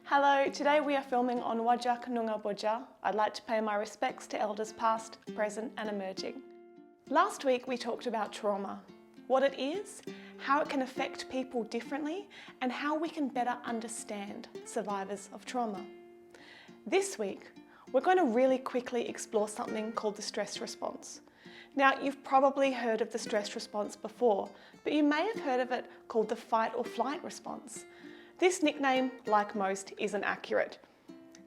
Hello, today we are filming on Wajak Nunga Boja. I'd like to pay my respects to elders past, present and emerging. Last week we talked about trauma, what it is, how it can affect people differently and how we can better understand survivors of trauma. This week we're going to really quickly explore something called the stress response. Now, you've probably heard of the stress response before, but you may have heard of it called the fight or flight response. This nickname, like most, isn't accurate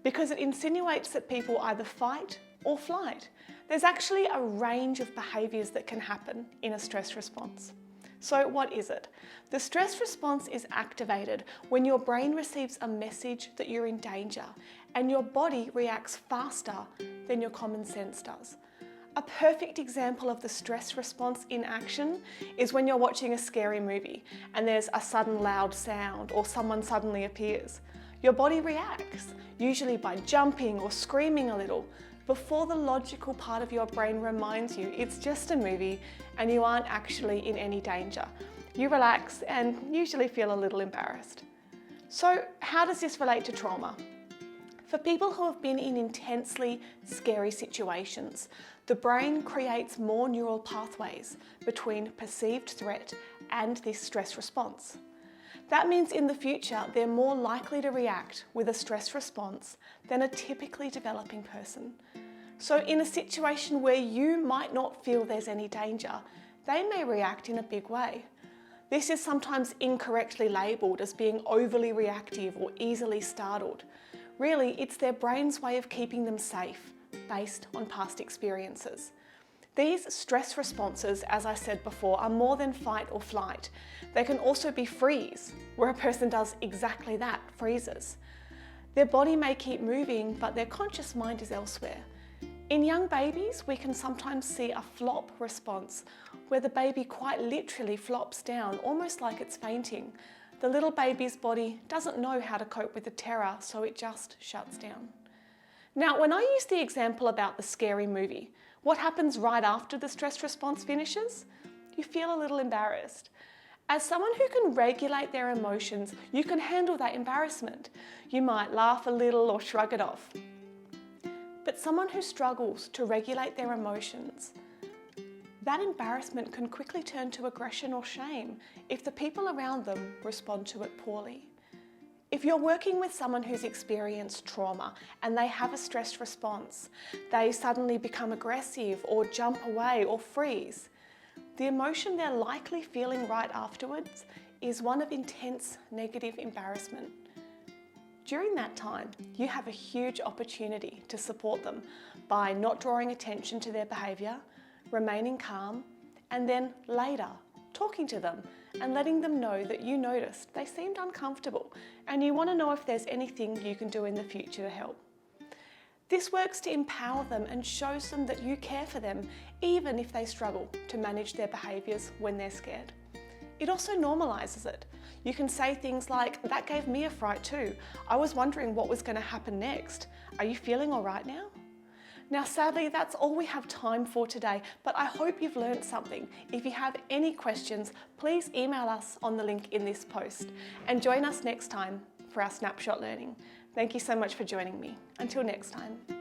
because it insinuates that people either fight or flight. There's actually a range of behaviours that can happen in a stress response. So what is it? The stress response is activated when your brain receives a message that you're in danger and your body reacts faster than your common sense does. A perfect example of the stress response in action is when you're watching a scary movie and there's a sudden loud sound or someone suddenly appears. Your body reacts, usually by jumping or screaming a little, before the logical part of your brain reminds you it's just a movie and you aren't actually in any danger. You relax and usually feel a little embarrassed. So how does this relate to trauma? For people who have been in intensely scary situations, the brain creates more neural pathways between perceived threat and this stress response. That means in the future, they're more likely to react with a stress response than a typically developing person. So in a situation where you might not feel there's any danger, they may react in a big way. This is sometimes incorrectly labelled as being overly reactive or easily startled. Really, it's their brain's way of keeping them safe, based on past experiences. These stress responses, as I said before, are more than fight or flight. They can also be freeze, where a person does exactly that, freezes. Their body may keep moving, but their conscious mind is elsewhere. In young babies, we can sometimes see a flop response, where the baby quite literally flops down, almost like it's fainting. The little baby's body doesn't know how to cope with the terror, so it just shuts down. Now, when I use the example about the scary movie, what happens right after the stress response finishes? You feel a little embarrassed. As someone who can regulate their emotions, you can handle that embarrassment. You might laugh a little or shrug it off. But someone who struggles to regulate their emotions, that embarrassment can quickly turn to aggression or shame if the people around them respond to it poorly. If you're working with someone who's experienced trauma and they have a stress response, they suddenly become aggressive or jump away or freeze, the emotion they're likely feeling right afterwards is one of intense negative embarrassment. During that time, you have a huge opportunity to support them by not drawing attention to their behaviour, remaining calm, and then later talking to them and letting them know that you noticed they seemed uncomfortable and you want to know if there's anything you can do in the future to help. This works to empower them and shows them that you care for them even if they struggle to manage their behaviours when they're scared. It also normalises it. You can say things like, "That gave me a fright too. I was wondering what was going to happen next. Are you feeling all right now?" Now, sadly, that's all we have time for today, but I hope you've learned something. If you have any questions, please email us on the link in this post and join us next time for our Snapshot learning. Thank you so much for joining me. Until next time.